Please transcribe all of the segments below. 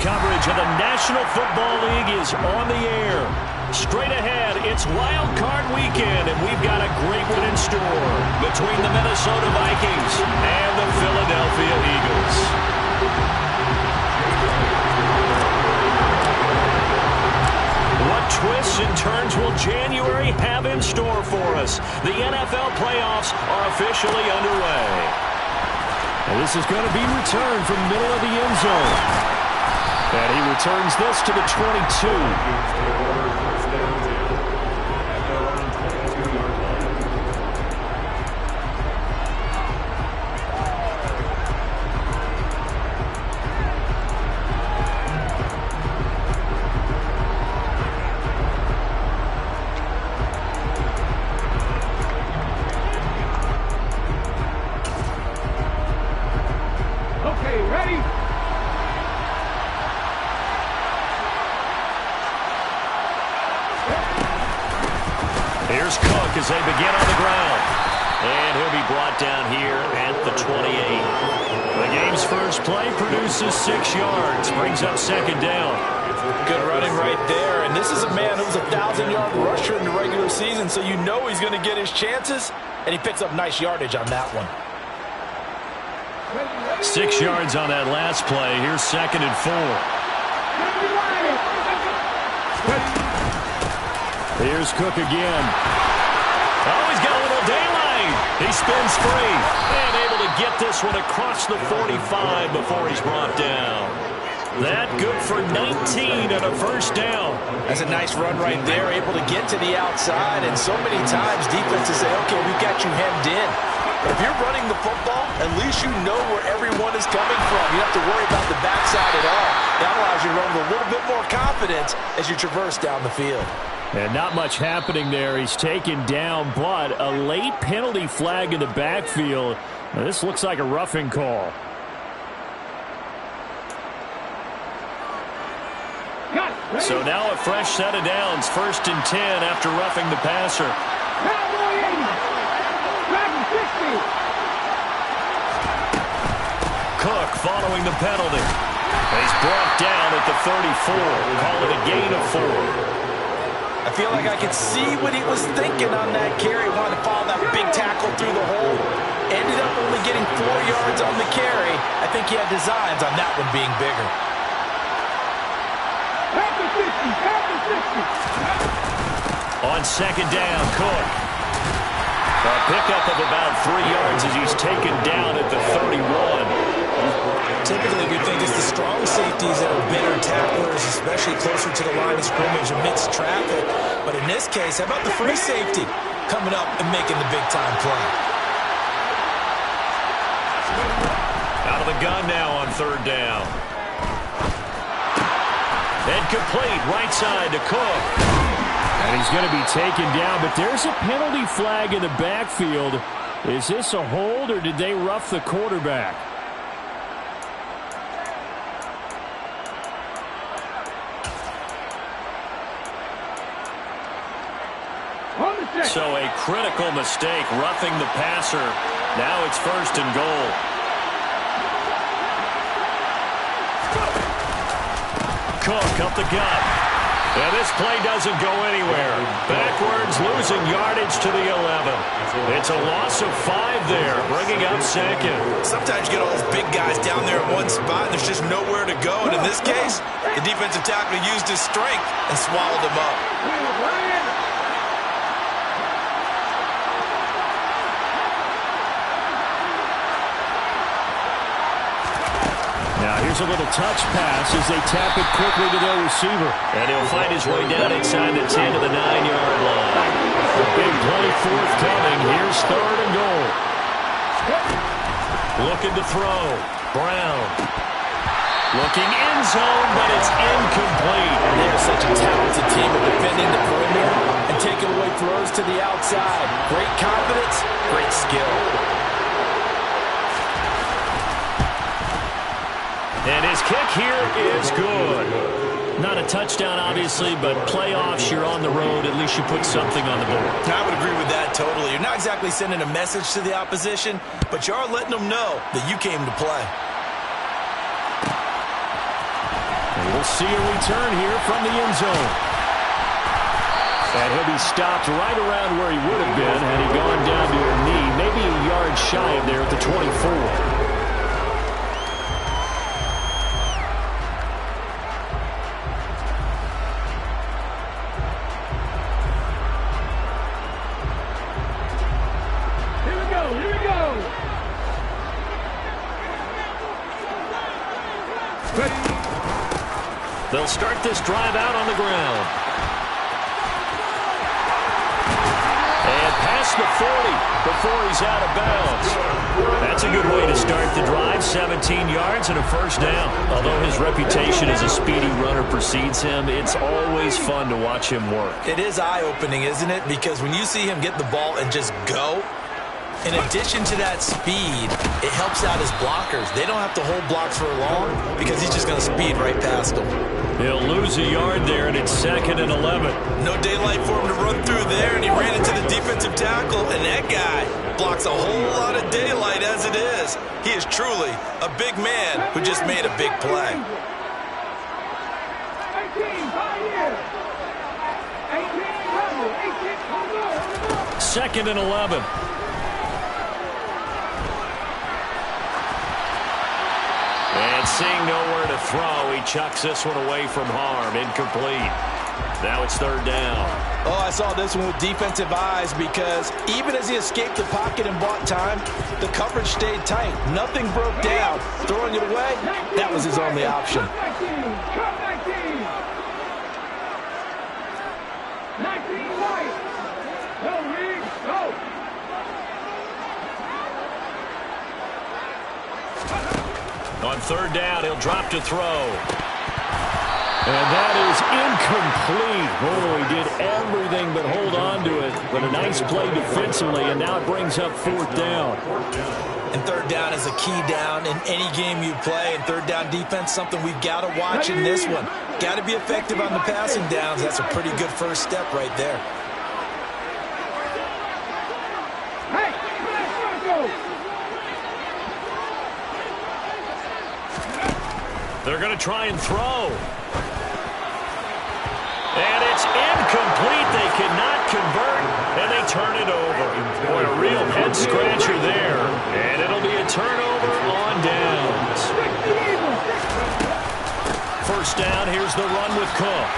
coverage of the National Football League is on the air. Straight ahead, it's Wildcard weekend, and we've got a great one in store between the Minnesota Vikings and the Philadelphia Eagles. What twists and turns will January have in store for us? The NFL playoffs are officially underway. And this is going to be returned from the middle of the end zone. And he returns this to the 22. Here's Cook as they begin on the ground. And he'll be brought down here at the 28. The game's first play produces 6 yards. Brings up second down. Good running right there. And this is a man who's a 1,000-yard rusher in the regular season, so you know he's going to get his chances. And he picks up nice yardage on that one. 6 yards on that last play. Here's second and 4. Here's Cook again. Oh, he's got a little daylight. He spins free and able to get this one across the 45 before he's brought down. That good for 19 and a first down. That's a nice run right there, able to get to the outside. And so many times defenses say, okay, we've got you hemmed in. But if you're running the football, at least you know where everyone is coming from. You don't have to worry about the backside at all. That allows you to run with a little bit more confidence as you traverse down the field. And not much happening there. He's taken down, but a late penalty flag in the backfield. Now, this looks like a roughing call. So now a fresh set of downs. First and 10 after roughing the passer. Cook following the penalty. He's brought down at the 34. Call it a gain of 4. I feel like I could see what he was thinking on that carry. Wanted to follow that big tackle through the hole. Ended up only getting 4 yards on the carry. I think he had designs on that one being bigger. On second down, Cook. A pickup of about 3 yards as he's taken down at the 31. Typically, we think it's the strong safeties that are better tacklers, especially closer to the line of scrimmage amidst traffic. But in this case, how about the free safety coming up and making the big-time play? Out of the gun now on third down. And complete, right side to Cook. And he's going to be taken down, but there's a penalty flag in the backfield. Is this a hold, or did they rough the quarterback? So a critical mistake, roughing the passer. Now it's first and goal. Cook up the gut. And this play doesn't go anywhere. Backwards, losing yardage to the 11. It's a loss of 5 there, bringing up second. Sometimes you get all those big guys down there in one spot, and there's just nowhere to go. And in this case, the defensive tackle used his strength and swallowed him up. Now here's a little touch pass as they tap it quickly to their receiver. And he'll find his way down inside the 10 to the 9-yard line. A big play forthcoming. Here's third and goal. Looking to throw. Brown. Looking end zone, but it's incomplete. They're such a talented team at defending the perimeter and taking away throws to the outside. Great confidence, great skill. And his kick here is good. Not a touchdown, obviously, but playoffs, you're on the road. At least you put something on the board. I would agree with that totally. You're not exactly sending a message to the opposition, but you are letting them know that you came to play. We'll see a return here from the end zone. And he'll be stopped right around where he would have been had he gone down to a knee, maybe a yard shy of there at the 24. They'll start this drive out on the ground. And past the 40 before he's out of bounds. That's a good way to start the drive. 17 yards and a first down. Although his reputation as a speedy runner precedes him, it's always fun to watch him work. It is eye-opening, isn't it? Because when you see him get the ball and just go, in addition to that speed, it helps out his blockers. They don't have to hold blocks for long because he's just going to speed right past them. He'll lose a yard there, and it's 2nd and 11. No daylight for him to run through there, and he ran into the defensive tackle, and that guy blocks a whole lot of daylight as it is. He is truly a big man who just made a big play. 2nd and 11. And seeing nowhere to throw, he chucks this one away from harm. Incomplete. Now it's 3rd down. Oh, I saw this one with defensive eyes because even as he escaped the pocket and bought time, the coverage stayed tight. Nothing broke down. Throwing it away, that was his only option. On 3rd down, he'll drop to throw. And that is incomplete. Oh, he did everything but hold on to it. But a nice play defensively, and now it brings up 4th down. And 3rd down is a key down in any game you play. And 3rd down defense, something we've got to watch in this one. Got to be effective on the passing downs. That's a pretty good first step right there. They're going to try and throw. And it's incomplete. They cannot convert, and they turn it over. Boy, a real head-scratcher there. And it'll be a turnover on downs. 1st down, here's the run with Cook.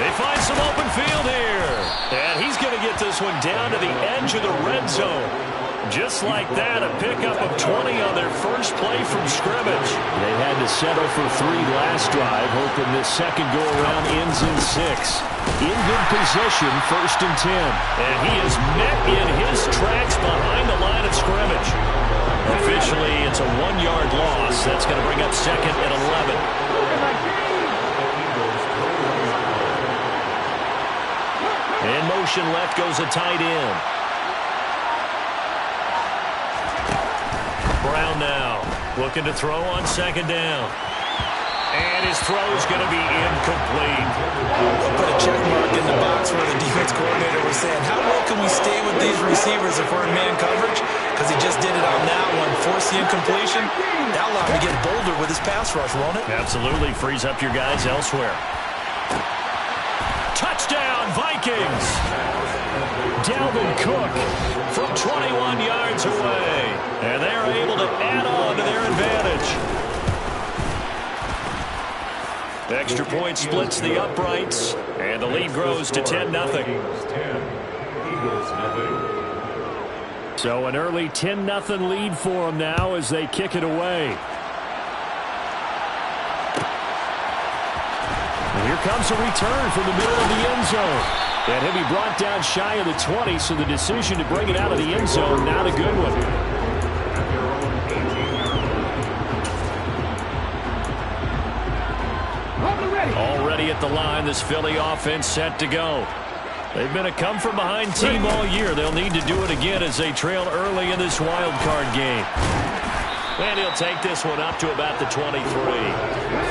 They find some open field here. And he's going to get this one down to the edge of the red zone. Just like that, a pickup of 20 on their first play from scrimmage. They had to settle for 3 last drive, hoping this second go-around ends in 6. In good position, 1st and 10. And he is met in his tracks behind the line of scrimmage. Officially, it's a 1-yard loss. That's going to bring up 2nd and 11. In motion left goes a tight end. Brown now looking to throw on 2nd down. And his throw is going to be incomplete. We'll put a check mark in the box where the defense coordinator was saying, how well can we stay with these receivers if we're in man coverage? Because he just did it on that one. Force the incompletion. That'll allow him to get bolder with his pass rush, won't it? Absolutely. Frees up your guys elsewhere. Touchdown, Vikings! Dalvin Cook from 21 yards away. And they're able to add on to their advantage. Extra point splits the uprights, and the lead grows to 10-0. So an early 10-0 lead for them now as they kick it away. And here comes a return from the middle of the end zone. And he'll be brought down shy of the 20, so the decision to bring it out of the end zone, not a good one. Already at the line, this Philly offense set to go. They've been a come-from-behind team all year. They'll need to do it again as they trail early in this wild card game. And he'll take this one up to about the 23.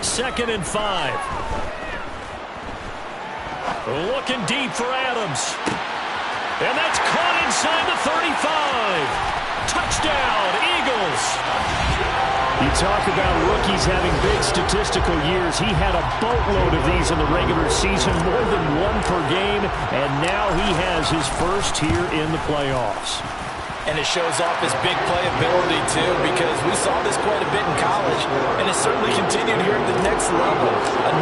Second and 5. Looking deep for Adams. And that's caught inside the 35. Touchdown, Eagles. You talk about rookies having big statistical years. He had a boatload of these in the regular season, more than one per game, and now he has his first here in the playoffs. And it shows off his big playability, too, because we saw this quite a bit in college, and it certainly continued here at the next level.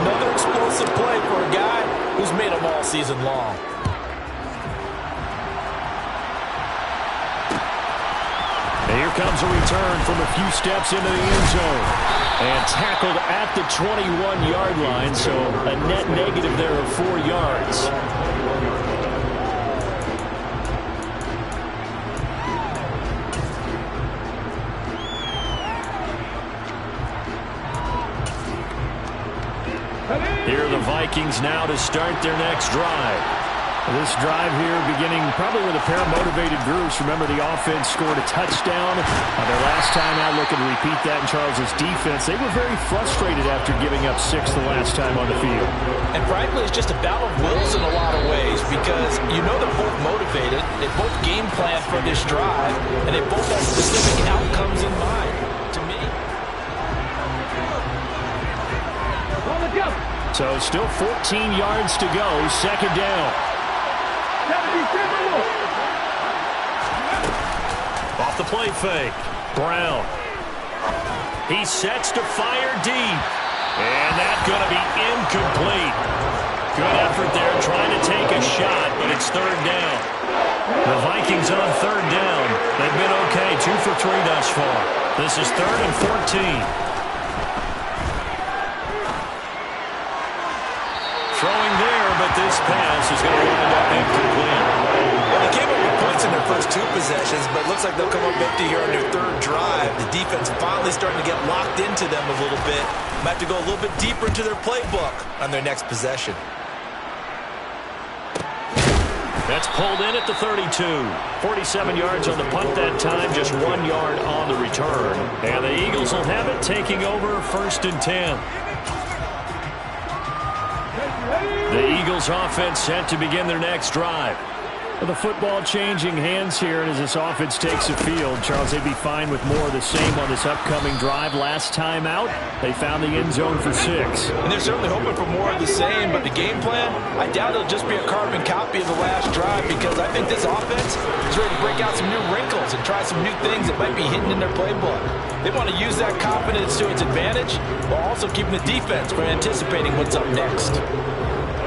Another explosive play for a guy who's made them all season long. And here comes a return from a few steps into the end zone. And tackled at the 21-yard line, so a net negative there of 4 yards. Here are the Vikings now to start their next drive. This drive here beginning probably with a pair of motivated groups. Remember, the offense scored a touchdown on their last time out. Looking to repeat that in Charles's defense. They were very frustrated after giving up 6 the last time on the field. And frankly, it's just a battle of wills in a lot of ways because you know they're both motivated. They both game plan for this drive, and they both have specific outcomes in mind. To me. So still 14 yards to go. Second down. Off the play fake. Brown. He sets to fire deep. And that's going to be incomplete. Good effort there trying to take a shot, but it's third down. The Vikings on third down. They've been okay, 2 for 3 thus far. This is 3rd and 14. Throwing there, but this pass is going to wind up incomplete. Well, they came up with points in their first 2 possessions, but it looks like they'll come up empty here on their third drive. The defense finally starting to get locked into them a little bit. Might have to go a little bit deeper into their playbook on their next possession. That's pulled in at the 32. 47 yards on the punt that time, just 1 yard on the return. And the Eagles will have it, taking over 1st and 10. The Eagles offense set to begin their next drive. Well, the football changing hands here, and as this offense takes the field, Charles, they'd be fine with more of the same on this upcoming drive. Last time out, they found the end zone for 6. And they're certainly hoping for more of the same, but the game plan, I doubt it'll just be a carbon copy of the last drive because I think this offense is ready to break out some new wrinkles and try some new things that might be hidden in their playbook. They want to use that confidence to its advantage while also keeping the defense from anticipating what's up next.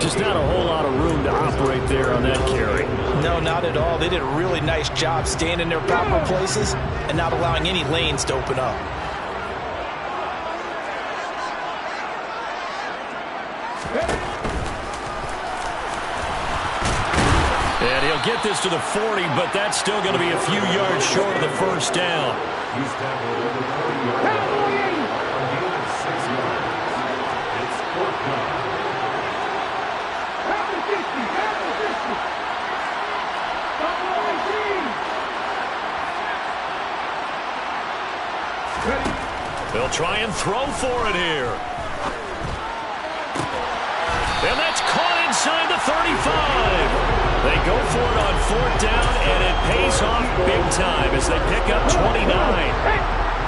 Just not a whole lot of room to operate there on that carry. No, not at all. They did a really nice job staying in their proper places and not allowing any lanes to open up. And he'll get this to the 40, but that's still going to be a few yards short of the first down. They'll try and throw for it here. And that's caught inside the 35. They go for it on 4th down, and it pays off big time as they pick up 29.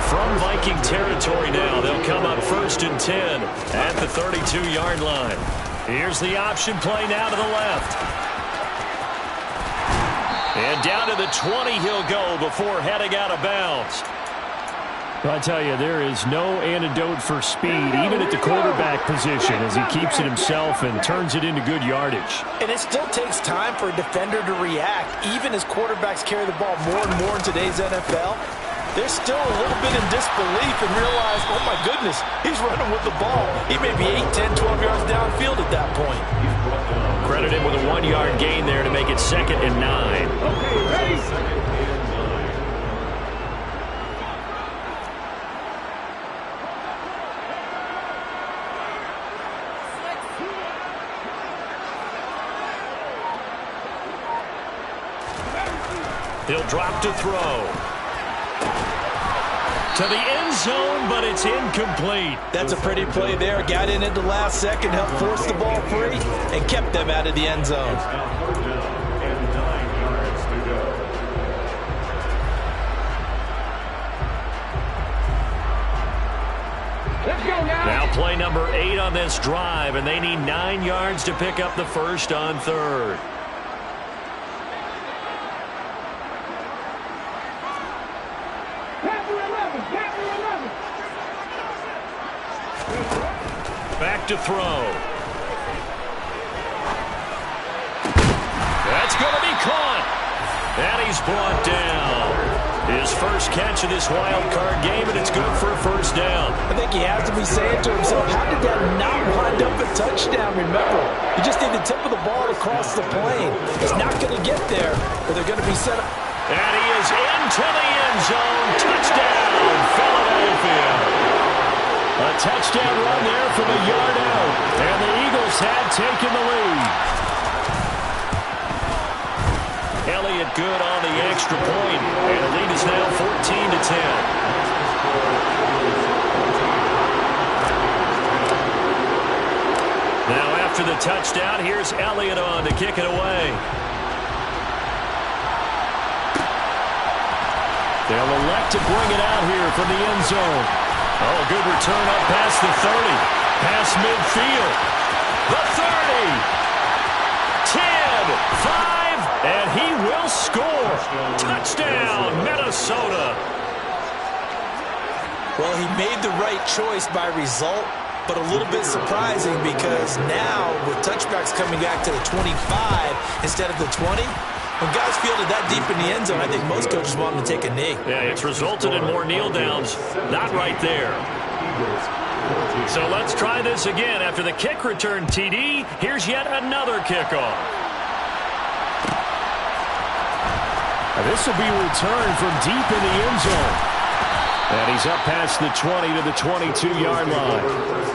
From Viking territory now, they'll come up 1st and 10 at the 32-yard line. Here's the option play now to the left. And down to the 20 he'll go before heading out of bounds. Well, I tell you, there is no antidote for speed, even at the quarterback position, as he keeps it himself and turns it into good yardage. And it still takes time for a defender to react, even as quarterbacks carry the ball more and more in today's NFL. They're still a little bit in disbelief and realize, oh my goodness, he's running with the ball. He may be 8, 10, 12 yards downfield at that point. Credit him with a 1-yard gain there to make it 2nd and 9. Okay, ready? He'll drop to throw. To to the end zone, but it's incomplete. That's a pretty play there. Got in at the last second, helped force the ball free, and kept them out of the end zone. Now play number 8 on this drive, and they need 9 yards to pick up the first on third. Back to throw. That's going to be caught. And he's brought down. His first catch of this wild card game, and it's good for a first down. I think he has to be saying to himself, how did that not wind up a touchdown? Remember, you just need the tip of the ball across the plane. It's not going to get there, but they're going to be set up. And he is into the end zone. Touchdown, Philadelphia. A touchdown run there from a yard out. And the Eagles have taken the lead. Elliott good on the extra point. And the lead is now 14-10. Now after the touchdown, here's Elliott on to kick it away. They'll elect to bring it out here from the end zone. Oh, good return up past the 30. Past midfield. The 30. 10, 5, and he will score. Touchdown, Minnesota. Well, he made the right choice by result, but a little bit surprising because now with touchbacks coming back to the 25 instead of the 20, when guys fielded that deep in the end zone, I think most coaches want them to take a knee. Yeah, it's resulted in more kneel downs. Not right there. So let's try this again. After the kick return TD, here's yet another kickoff. This will be returned from deep in the end zone. And he's up past the 20 to the 22-yard line.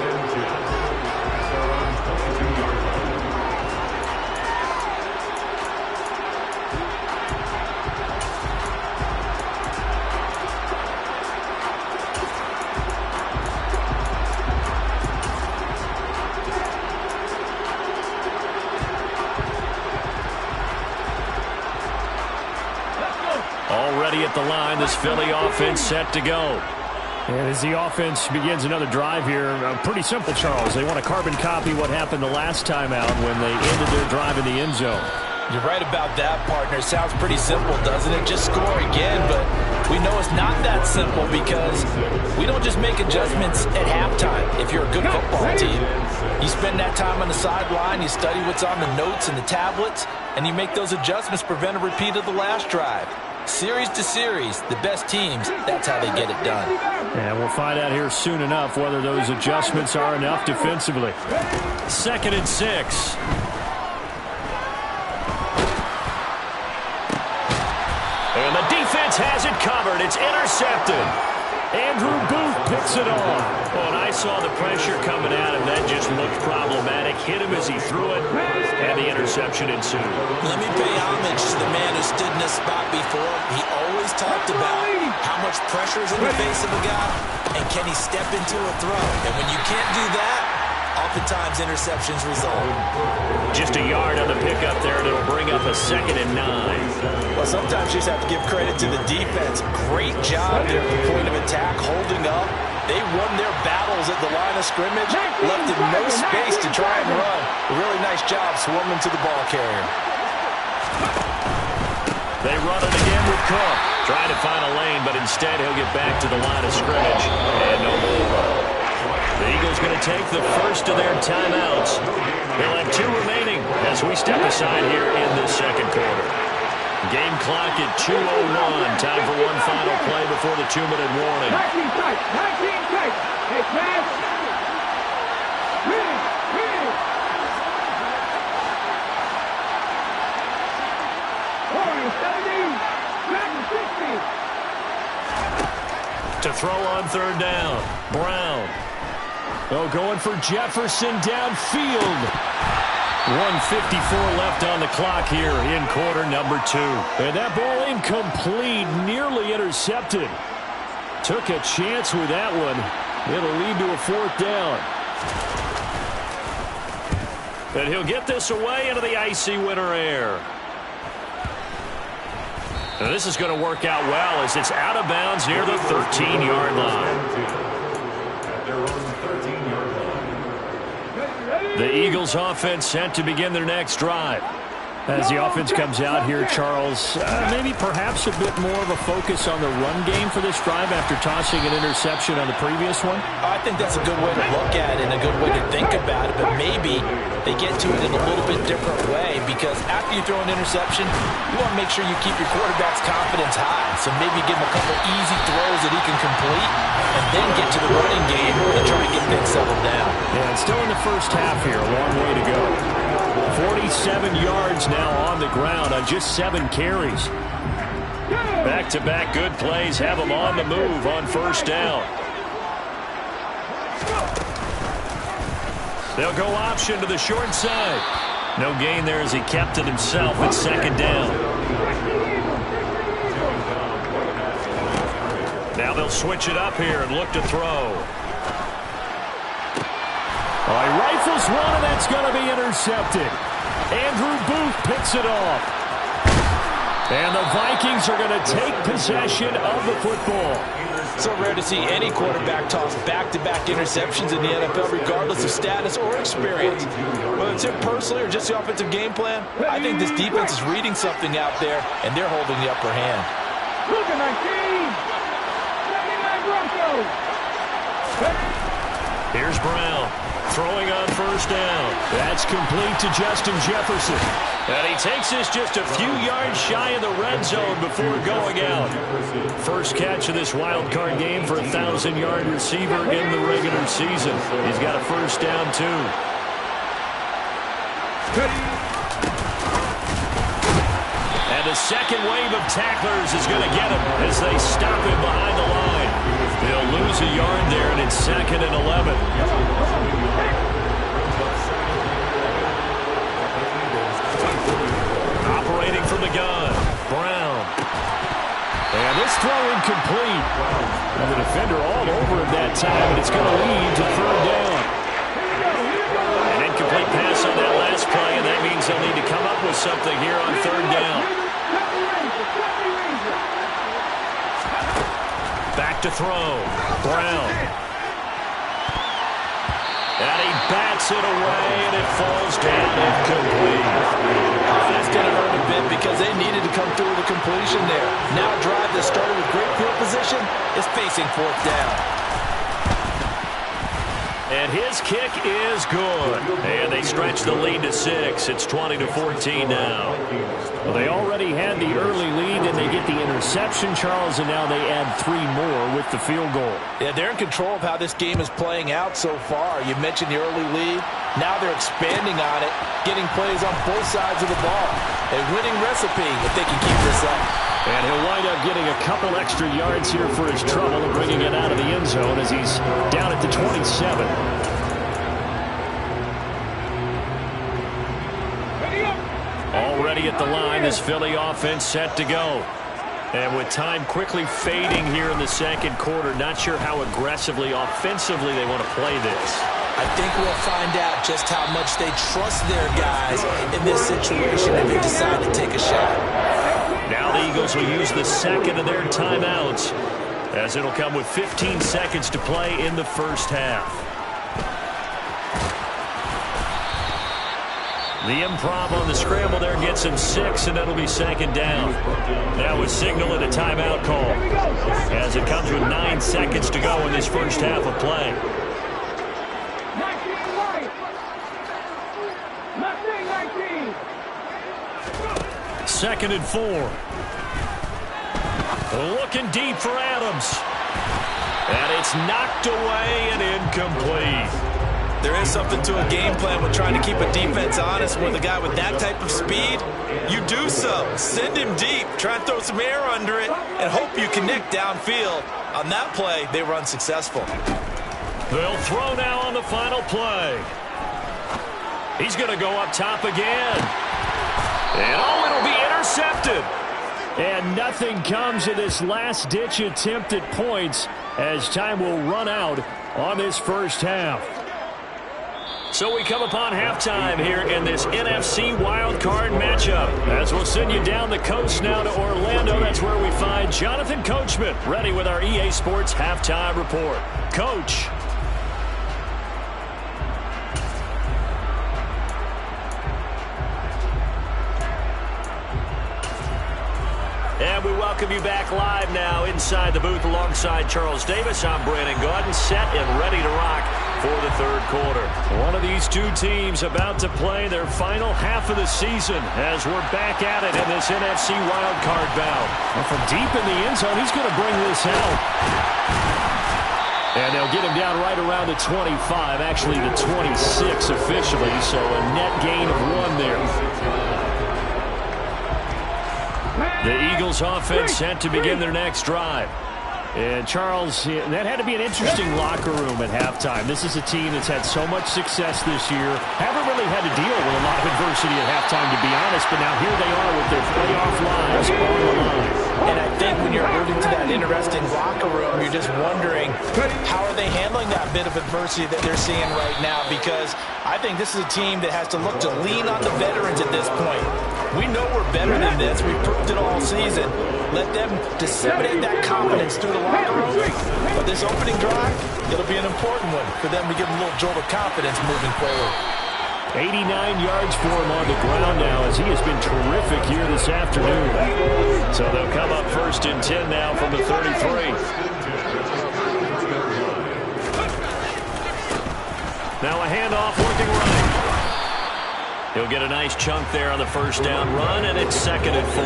Already at the line, this Philly offense set to go. And as the offense begins another drive here, pretty simple, Charles. They want to carbon copy what happened the last time out when they ended their drive in the end zone. You're right about that, partner. Sounds pretty simple, doesn't it? Just score again, but we know it's not that simple because we don't just make adjustments at halftime if you're a good football team. You spend that time on the sideline, you study what's on the notes and the tablets, and you make those adjustments to prevent a repeat of the last drive. Series to series, the best teams, that's how they get it done. And we'll find out here soon enough whether those adjustments are enough defensively. 2nd and 6. And the defense has it covered. It's intercepted. Andrew Booth picks it off. Oh, and I saw the pressure coming at him. That just looked problematic. Hit him as he threw it, and the interception ensued. Let me pay homage to the man who stood in this spot before. He always talked about how much pressure is in the face of a guy, and can he step into a throw. And when you can't do that, oftentimes interceptions result. Just a yard on the pickup there, and it'll bring up a 2nd and 9. Well, sometimes you just have to give credit to the defense. Great job there at the point of attack, holding up. They won their battles at the line of scrimmage, left in no space to try and run. A really nice job swarming to the ball carrier. They run it again with Cook. Trying to find a lane, but instead he'll get back to the line of scrimmage. And no more. The Eagles going to take the first of their timeouts. They'll have 2 remaining as we step aside here in this second quarter. Game clock at 2:01. Time for one final play before the 2-minute warning. To throw on 3rd down. Brown. Oh, going for Jefferson downfield. 1:54 left on the clock here in quarter number 2. And that ball incomplete, nearly intercepted. Took a chance with that one. It'll lead to a 4th down. And he'll get this away into the icy winter air. And this is going to work out well as it's out of bounds near the 13-yard line. The Eagles offense set to begin their next drive. As the offense comes out here, Charles, maybe perhaps a bit more of a focus on the run game for this drive after tossing an interception on the previous one? I think that's a good way to look at it and a good way to think about it, but maybe they get to it in a little bit different way because after you throw an interception, you want to make sure you keep your quarterback's confidence high. So maybe give him a couple easy throws that he can complete and then get to the running game and try to get things settled down. Yeah, it's still in the first half here. A long way to go. 47 yards now on the ground on just 7 carries. Back-to-back good plays have them on the move on first down. They'll go option to the short side. No gain there as he kept it himself at 2nd down. Now they'll switch it up here and look to throw. Oh, he rifles one, and that's going to be intercepted. Andrew Booth picks it off. And the Vikings are going to take possession of the football. So rare to see any quarterback toss back-to-back interceptions in the NFL, regardless of status or experience. Whether it's him personally or just the offensive game plan, I think this defense is reading something out there, and they're holding the upper hand. Look at my team! 79 Broncos! Here's Brown. Throwing on first down. That's complete to Justin Jefferson. And he takes this just a few yards shy of the red zone before going out. First catch of this wild card game for a 1,000-yard receiver in the regular season. He's got a first down, too. And the second wave of tacklers is going to get him as they stop him behind the line. They'll lose a yard there, and it's 2nd and 11. Operating from the gun, Brown. And this throw incomplete. And the defender all over him that time, and it's going to lead to 3rd down. An incomplete pass on that last play, and that means they'll need to come up with something here on 3rd down. Back to throw. Brown. And he bats it away, and it falls down incomplete. That's going to hurt a bit because they needed to come through with a completion there. Now a drive that started with great field position is facing 4th down. And his kick is good. And they stretch the lead to 6. It's 20-14 now. Well, they already had the early lead, and they get the interception, Charles, and now they add 3 more with the field goal. Yeah, they're in control of how this game is playing out so far. You mentioned the early lead. Now they're expanding on it, getting plays on both sides of the ball. A winning recipe if they can keep this up. And he'll wind up getting a couple extra yards here for his trouble and bringing it out of the end zone as he's down at the 27. Already at the line, this Philly offense set to go. And with time quickly fading here in the 2nd quarter, not sure how aggressively, offensively they want to play this. I think we'll find out just how much they trust their guys in this situation if they decide to take a shot. Now the Eagles will use the 2nd of their timeouts as it'll come with 15 seconds to play in the first half. The improv on the scramble there gets him 6, and that'll be 2nd down. Now a signal and a timeout call as it comes with 9 seconds to go in this first half of play. 2nd and 4. Looking deep for Adams. And it's knocked away and incomplete. There is something to a game plan with trying to keep a defense honest with a guy with that type of speed. You do so. Send him deep. Try and throw some air under it and hope you connect downfield. On that play, they were unsuccessful. They'll throw now on the final play. He's going to go up top again. And oh, it'll be intercepted. And nothing comes of this last-ditch attempt at points as time will run out on this first half. So we come upon halftime here in this NFC Wildcard matchup. As we'll send you down the coast now to Orlando, that's where we find Jonathan Coachman ready with our EA Sports Halftime Report. Coach. And we welcome you back live now inside the booth alongside Charles Davis. I'm Brandon Gaudin, set and ready to rock for the third quarter. One of these two teams about to play their final half of the season as we're back at it in this NFC wildcard bout. And from deep in the end zone, he's going to bring this out. And they'll get him down right around the 25, actually the 26 officially, so a net gain of 1 there. The Eagles offense set to begin their next drive. And Charles, that had to be an interesting locker room at halftime. This is a team that's had so much success this year. Haven't really had to deal with a lot of adversity at halftime, to be honest, but now here they are with their playoff lives on the line. And I think when you're alluding to that interesting locker room, you're just wondering how are they handling that bit of adversity that they're seeing right now, because I think this is a team that has to look to lean on the veterans at this point. We know we're better than this. We've proved it all season. Let them disseminate that confidence through the locker room. But this opening drive, it'll be an important one for them to give them a little jolt of confidence moving forward. 89 yards for him on the ground now as he has been terrific here this afternoon. So they'll come up 1st and 10 now from the 33. Now a handoff working right. He'll get a nice chunk there on the first down run, and it's 2nd and 4.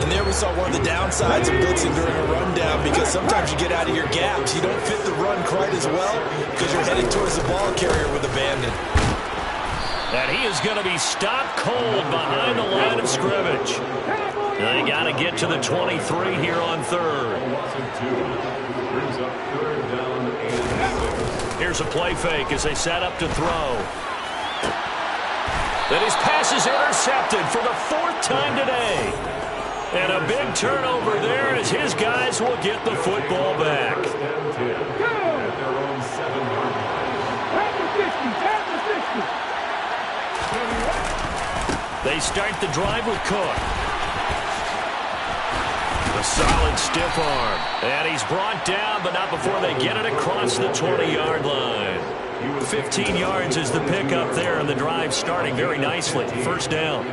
And there we saw one of the downsides of blitzing during a rundown, because sometimes you get out of your gaps. You don't fit the run quite as well because you're headed towards the ball carrier with abandon. And he is going to be stopped cold behind the line of scrimmage. They got to get to the 23 here on 3rd. Here's a play fake as they set up to throw. That his pass is intercepted for the 4th time today. And a big turnover there as his guys will get the football back. They start the drive with Cook. A solid stiff arm. And he's brought down, but not before they get it across the 20-yard line. 15 yards is the pickup there, and the drive starting very nicely. 1st down.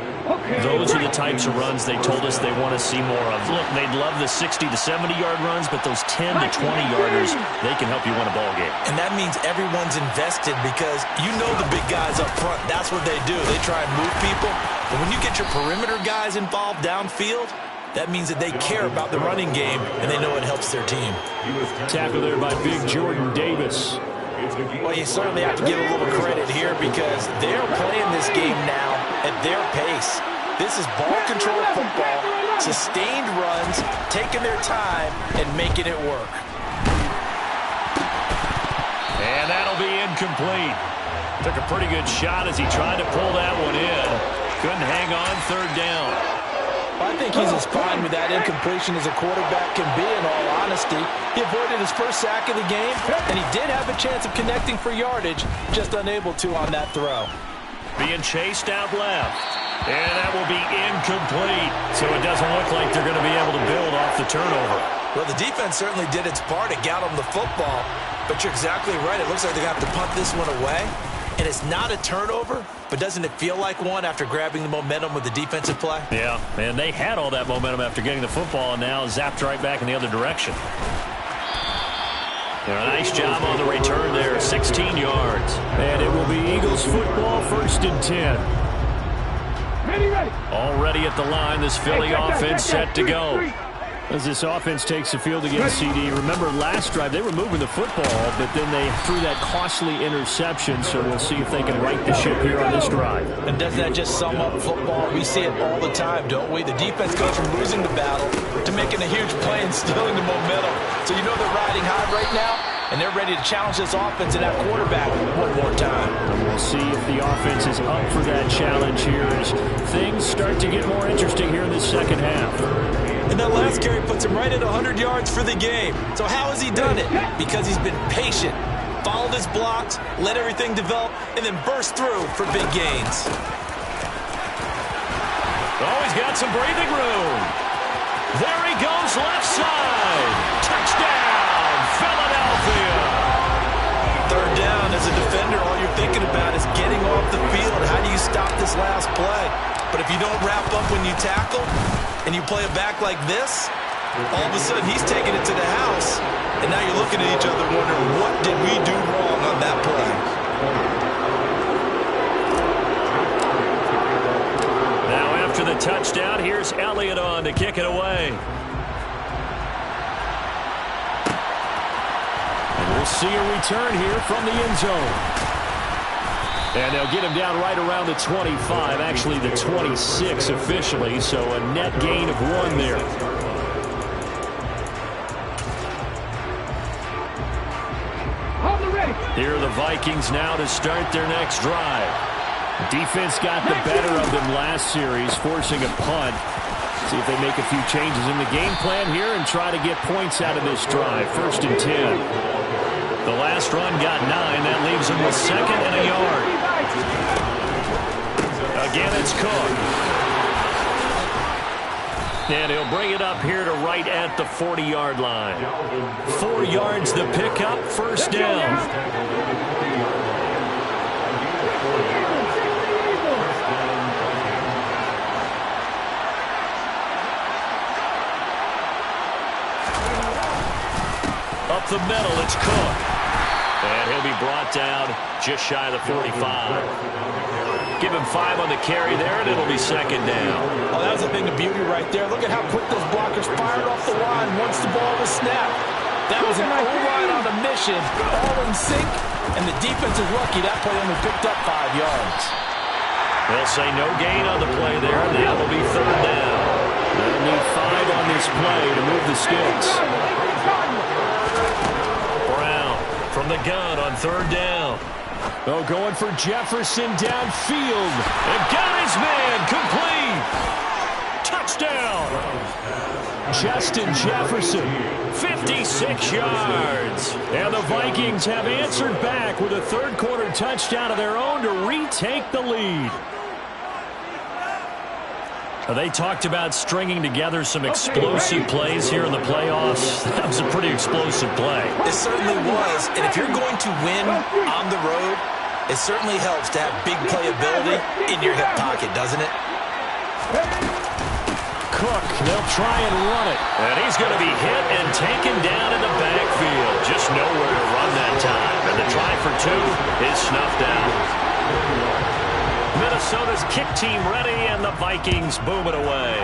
Those are the types of runs they told us they want to see more of. Look, they'd love the 60 to 70-yard runs, but those 10 to 20-yarders, they can help you win a ball game. And that means everyone's invested, because you know the big guys up front. That's what they do. They try and move people. But when you get your perimeter guys involved downfield, that means that they care about the running game, and they know it helps their team. Tackle there by big Jordan Davis. Well, you certainly have to give a little credit here, because they're playing this game now at their pace. This is ball control football, sustained runs, taking their time, and making it work. And that'll be incomplete. Took a pretty good shot as he tried to pull that one in. Couldn't hang on 3rd down. I think he's as fine with that incompletion as a quarterback can be, in all honesty. He avoided his first sack of the game, and he did have a chance of connecting for yardage, just unable to on that throw. Being chased out left. And that will be incomplete. So it doesn't look like they're going to be able to build off the turnover. Well, the defense certainly did its part to get them the football, but you're exactly right. It looks like they're going to have to punt this one away. And it's not a turnover, but doesn't it feel like one after grabbing the momentum with the defensive play? Yeah, and they had all that momentum after getting the football, and now zapped right back in the other direction. A nice job on the return there, 16 yards. And it will be Eagles football, 1st and 10. Already at the line, this Philly offense set to go. As this offense takes the field against CD, remember last drive they were moving the football, but then they threw that costly interception, so we'll see if they can right the ship here on this drive. And doesn't that just sum up football? We see it all the time, don't we? The defense goes from losing the battle to making a huge play and stealing the momentum. So you know they're riding high right now, and they're ready to challenge this offense and that quarterback one more time. And we'll see if the offense is up for that challenge here as things start to get more interesting here in this 2nd half. And that last carry puts him right at 100 yards for the game. So how has he done it? Because he's been patient, followed his blocks, let everything develop, and then burst through for big gains. Oh, he's got some breathing room. There he goes, left side. Touchdown, Philadelphia. Third down, as a defender, all you're thinking about is getting off the field. How do you stop this last play? But if you don't wrap up when you tackle and you play it back like this, all of a sudden he's taking it to the house, and now you're looking at each other wondering, what did we do wrong on that play? Now after the touchdown, here's Elliott on to kick it away. We'll see a return here from the end zone. And they'll get him down right around the 25, actually the 26 officially, so a net gain of 1 there. Here are the Vikings now to start their next drive. Defense got the better of them last series, forcing a punt. See if they make a few changes in the game plan here and try to get points out of this drive. 1st and 10. The last run got 9. That leaves him with 2nd and a yard. Again, it's Cook. And he'll bring it up here to right at the 40-yard line. 4 yards the pickup, 1st down. Up the middle, it's Cook. And he'll be brought down just shy of the 45. Give him 5 on the carry there, and it'll be 2nd down. Oh, that was a thing of beauty right there. Look at how quick those blockers fired off the line once the ball was snapped. That was an O-line on a mission, all in sync, and the defense is lucky that play only picked up 5 yards. They'll say no gain on the play there, and that will be 3rd down. They'll need 5 on this play to move the sticks. From the gun on 3rd down. Oh, going for Jefferson downfield. And got his man complete. Touchdown. Justin Jefferson. 56 yards. And the Vikings have answered back with a 3rd quarter touchdown of their own to retake the lead. They talked about stringing together some explosive plays here in the playoffs. That was a pretty explosive play. It certainly was. And if you're going to win on the road, it certainly helps to have big playability in your hip pocket, doesn't it? Cook, they'll try and run it. And he's going to be hit and taken down in the backfield. Just nowhere to run that time. And the try for 2 is snuffed out. Minnesota's kick team ready, and the Vikings boom it away.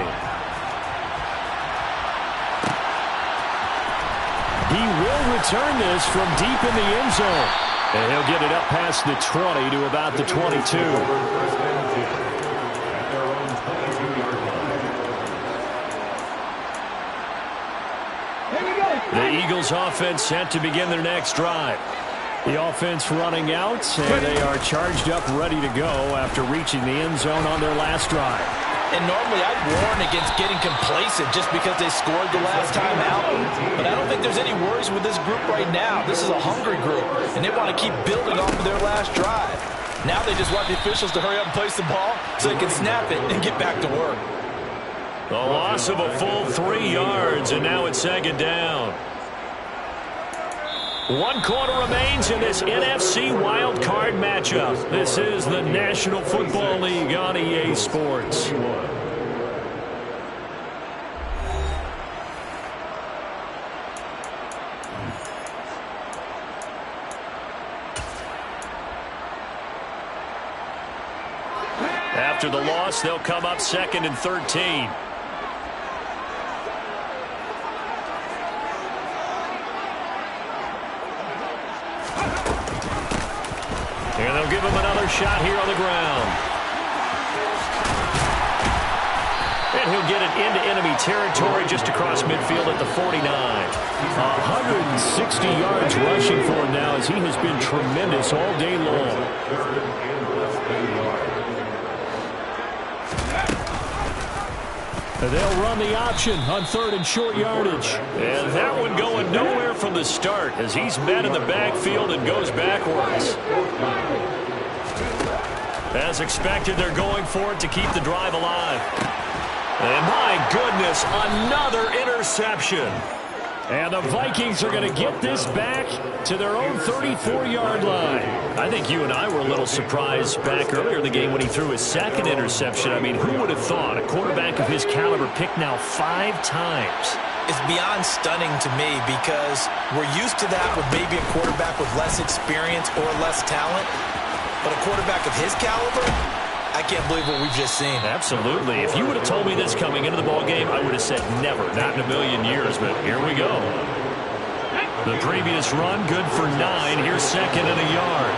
He will return this from deep in the end zone. And he'll get it up past the 20 to about the 22. The Eagles offense set to begin their next drive. The offense running out, and they are charged up, ready to go after reaching the end zone on their last drive. And normally I'd warn against getting complacent just because they scored the last time out. But I don't think there's any worries with this group right now. This is a hungry group, and they want to keep building off of their last drive. Now they just want the officials to hurry up and place the ball so they can snap it and get back to work. The loss of a full 3 yards, and now it's 2nd down. 1 quarter remains in this NFC Wildcard matchup. This is the National Football League on EA Sports. After the loss, they'll come up 2nd and 13. And they'll give him another shot here on the ground. And he'll get it into enemy territory just across midfield at the 49. 160 yards rushing for him now as he has been tremendous all day long. They'll run the option on 3rd and short yardage. And that one going nowhere from the start as he's met in the backfield and goes backwards. As expected, they're going for it to keep the drive alive. And my goodness, another interception. And the Vikings are going to get this back to their own 34-yard line. I think you and I were a little surprised back earlier in the game when he threw his 2nd interception. I mean, who would have thought a quarterback of his caliber picked now 5 times? It's beyond stunning to me because we're used to that with maybe a quarterback with less experience or less talent. But a quarterback of his caliber, I can't believe what we've just seen. Absolutely. If you would have told me this coming into the ballgame, I would have said never, not in a million years, but here we go. The previous run, good for 9. Here's 2nd and a yard.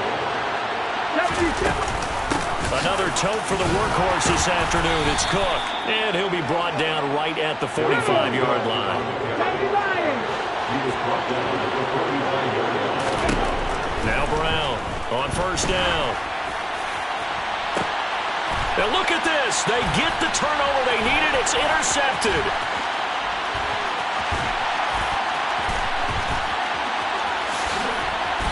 Another tote for the workhorse this afternoon. It's Cook, and he'll be brought down right at the 45-yard line. Now Brown on 1st down. Now look at this. They get the turnover they needed. It's intercepted.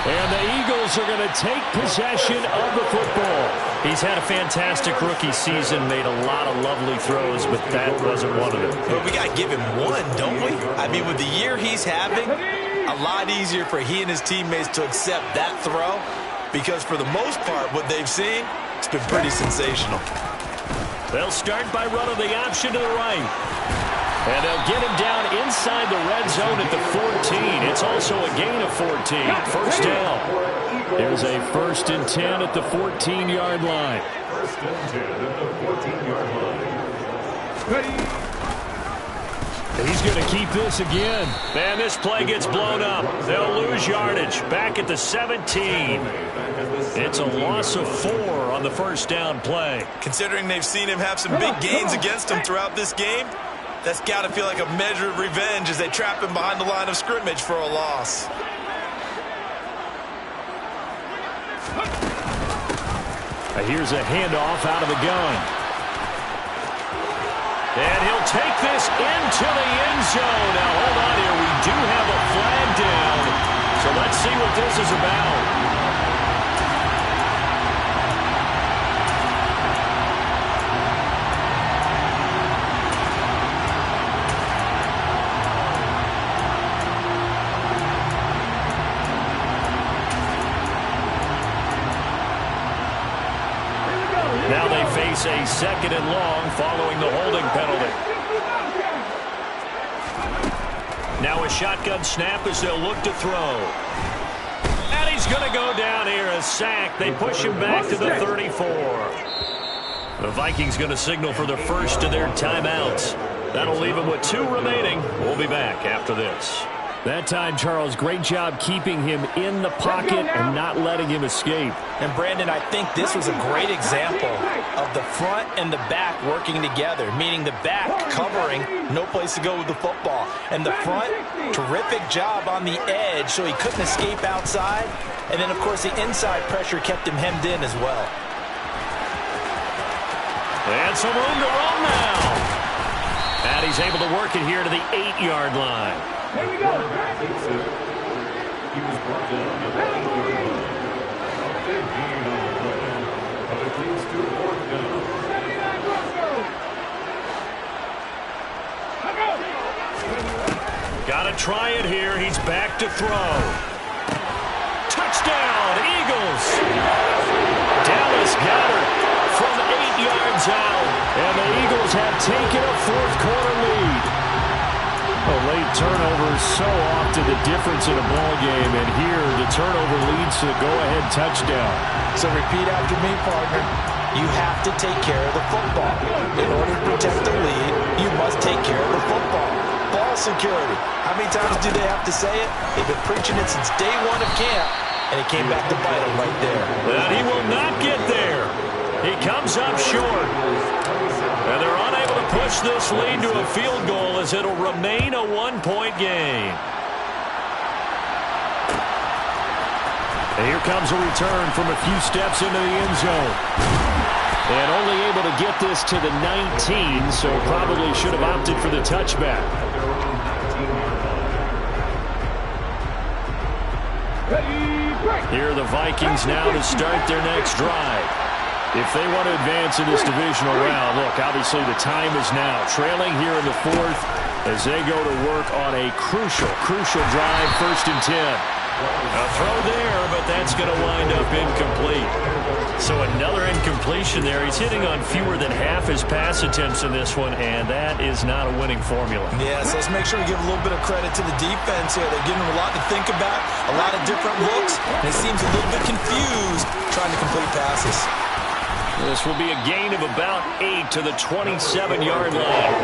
And the Eagles are going to take possession of the football. He's had a fantastic rookie season, made a lot of lovely throws, but that wasn't one of them. But we got to give him one, don't we? I mean, with the year he's having, a lot easier for he and his teammates to accept that throw because for the most part, what they've seen, it's been pretty sensational. They'll start by running the option to the right. And they'll get him down inside the red zone at the 14. It's also a gain of 14. 1st down. There's a 1st and 10 at the 14-yard line. 1st and 10 at the 14-yard line. He's going to keep this again. And this play gets blown up. They'll lose yardage. Back at the 17. It's a loss of 4 on the 1st down play. Considering they've seen him have some big gains against him throughout this game, that's got to feel like a measure of revenge as they trap him behind the line of scrimmage for a loss. Here's a handoff out of the gun. And he'll take this into the end zone. Now, hold on here. We do have a flag down. So let's see what this is about. Now they face a 2nd and long following the holding penalty. Now a shotgun snap as they'll look to throw. And he's going to go down here, a sack. They push him back to the 34. The Vikings going to signal for the first of their timeouts. That'll leave them with 2 remaining. We'll be back after this. That time, Charles, great job keeping him in the pocket and not letting him escape. And, Brandon, I think this was a great example of the front and the back working together, meaning the back covering, no place to go with the football. And the front, terrific job on the edge so he couldn't escape outside. And then, of course, the inside pressure kept him hemmed in as well. And some room to run now. And he's able to work it here to the 8-yard line. Here we go. Got to try it here. He's back to throw. Touchdown, Eagles. Dallas Goedert from 8 yards out. And the Eagles have taken a 4th quarter lead. A late turnover is so often the difference in a ball game, and here the turnover leads to the go-ahead touchdown. So repeat after me, partner. You have to take care of the football. In order to protect the lead, you must take care of the football. Ball security. How many times do they have to say it? They've been preaching it since day 1 of camp, and it came back to bite them right there. And he will not get there. He comes up short. And they're unable to push this lead to a field goal as it'll remain a 1-point game. And here comes a return from a few steps into the end zone. And only able to get this to the 19, so probably should have opted for the touchback. Here are the Vikings now to start their next drive. If they want to advance in this divisional round, look, obviously the time is now. Trailing here in the fourth as they go to work on a crucial drive, 1st and 10. A throw there, but that's going to wind up incomplete. So another incompletion there. He's hitting on fewer than half his pass attempts in this one, and that is not a winning formula. Yeah, so let's make sure we give a little bit of credit to the defense here. They're giving him a lot to think about, a lot of different looks, and he seems a little bit confused trying to complete passes. This will be a gain of about 8 to the 27-yard line.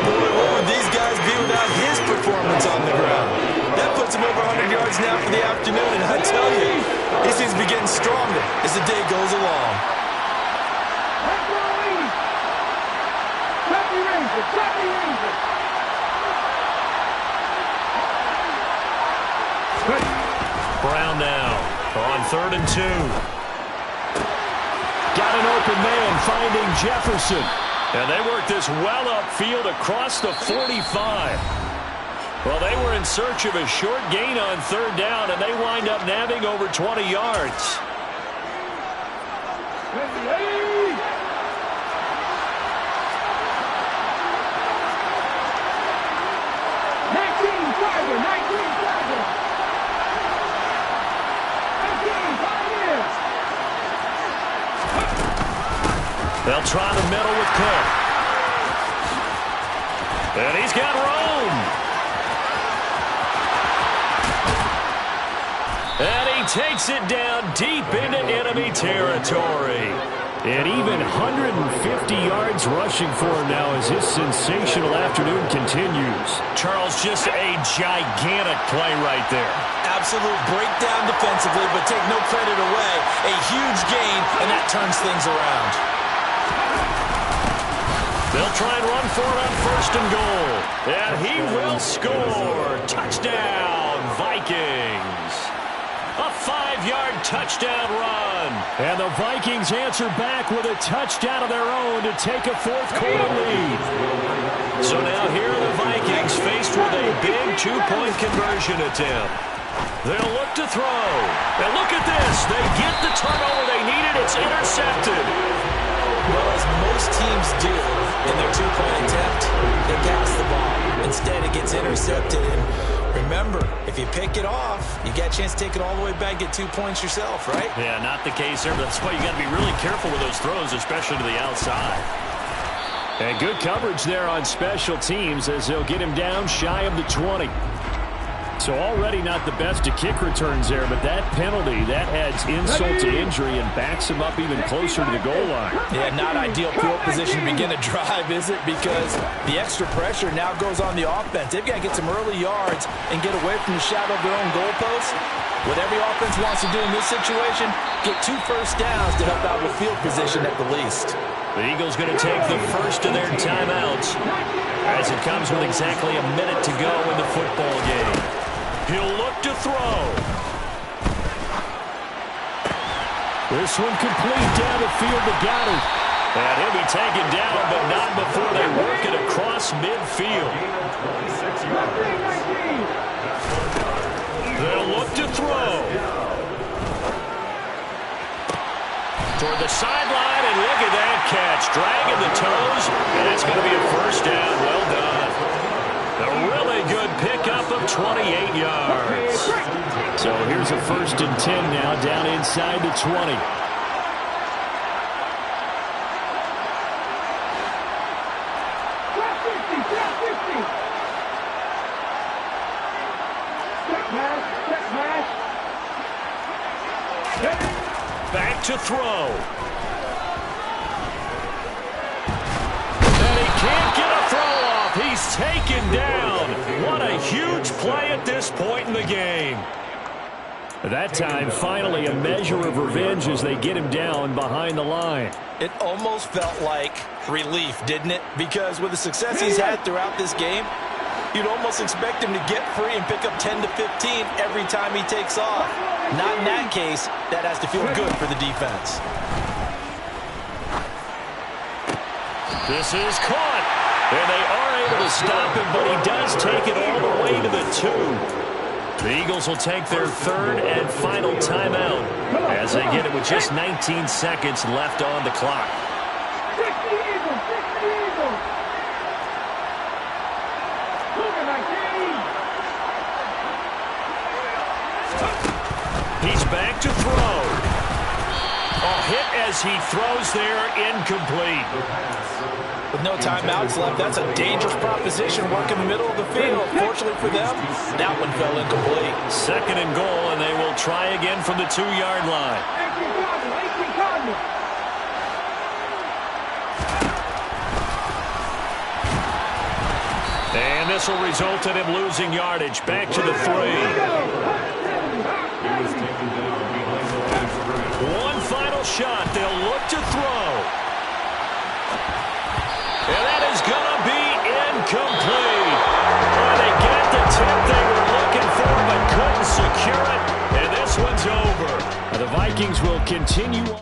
Boy, what would these guys be without his performance on the ground? That puts him over 100 yards now for the afternoon, and I tell you, he seems to be getting stronger as the day goes along. Brown now on 3rd and 2. Got an open man finding Jefferson. And they work this well upfield across the 45. Well, they were in search of a short gain on 3rd down, and they wind up nabbing over 20 yards. They'll try the middle with Cook. And he's got Rome. And he takes it down deep into enemy territory. And even 150 yards rushing for him now as his sensational afternoon continues. Charles, just a gigantic play right there. Absolute breakdown defensively, but take no credit away. A huge gain, and that turns things around. They'll try and run for it on 1st and goal. And he will score. Touchdown, Vikings. A 5-yard touchdown run. And the Vikings answer back with a touchdown of their own to take a 4th quarter lead. So now here are the Vikings faced with a big 2-point conversion attempt. They'll look to throw. And look at this. They get the turnover they needed. It's intercepted. Well, as most teams do in their 2-point attempt, they pass the ball. Instead, it gets intercepted. And remember, if you pick it off, you get a chance to take it all the way back, get 2 points yourself, right? Yeah, not the case here. But that's why you got to be really careful with those throws, especially to the outside. And good coverage there on special teams as they'll get him down shy of the 20. So already not the best of kick returns there, but that penalty, that adds insult to injury and backs him up even closer to the goal line. Yeah, not ideal field position to begin a drive, is it? Because the extra pressure now goes on the offense. They've got to get some early yards and get away from the shadow of their own goalposts. What every offense wants to do in this situation, get 2 first downs to help out with field position at the least. The Eagles going to take the first of their timeouts as it comes with exactly a minute to go in the football game. He'll look to throw. This one complete down the field to Goddard. And he'll be taken down, but not before they work it across midfield. They'll look to throw. Toward the sideline, and look at that catch. Dragging the toes, and it's going to be a first down. Well done. A really good pickup of 28 yards. So here's a 1st and 10 now, down inside the 20. Back to throw. And he can't get a throw off. He's taken down. What a huge play at this point in the game. That time, finally, a measure of revenge as they get him down behind the line. It almost felt like relief, didn't it? Because with the success he's had throughout this game, you'd almost expect him to get free and pick up 10 to 15 every time he takes off. Not in that case. That has to feel good for the defense. This is caught. And they are able to stop him, but he does take it all the way to the 2. The Eagles will take their third and final timeout as they get it with just 19 seconds left on the clock. He's back to throw. A hit as he throws there, incomplete. With no timeouts left, that's a dangerous proposition. Work in the middle of the field. Fortunately for them, that one fell incomplete. Second and goal, and they will try again from the 2-yard line. And this will result in him losing yardage. Back to the 3. One final shot. They'll look to throw. And that is going to be incomplete. Oh, they get the tip they were looking for but couldn't secure it. And this one's over. The Vikings will continue on.